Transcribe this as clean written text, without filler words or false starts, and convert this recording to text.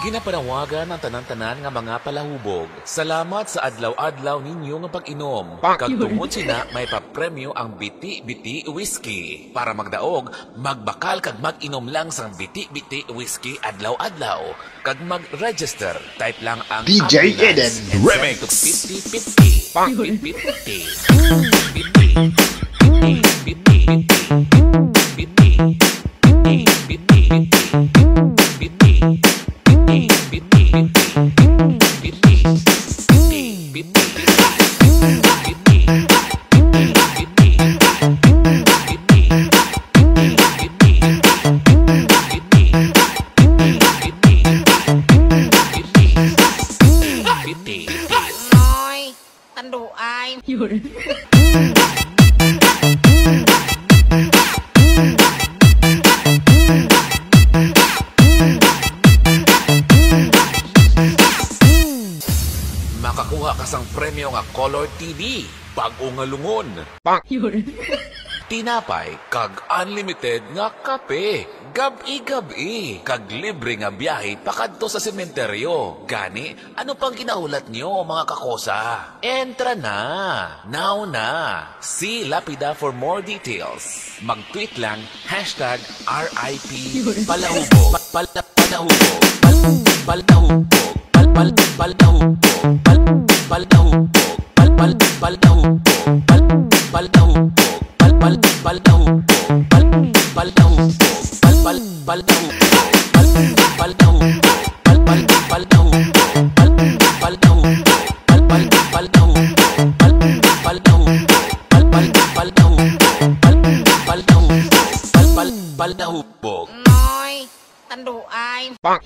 Ginapanawagan ng tanan-tanan nga mga palahubog. Salamat sa adlaw-adlaw ninyo nga pag-inom. Kag tungod sina may papremyo ang Biti-Biti Whiskey. Para magdaog, magbakal kag mag-inom lang sang Biti-Biti Whiskey adlaw-adlaw. Kag mag-register, type lang ang DJ Eden Remix 50-50. 50-50. Nói, anh đủ ai? Makakuha ka sang premyo nga Color TV, bago nga lungon. Tinapay, kag unlimited nga kape. Gabi-gabi, kag libre nga biyahe pakadto sa sementeryo. Gani, ano pang kinaulat nyo mga kakosa? Entra na! Now na! See Lapida for more details. Mag-tweet lang, #RIP Palahubog. Palahubog. Palahubog. Palahubog. Palahubog. Palahubog. Nói, anh đủ ai? What?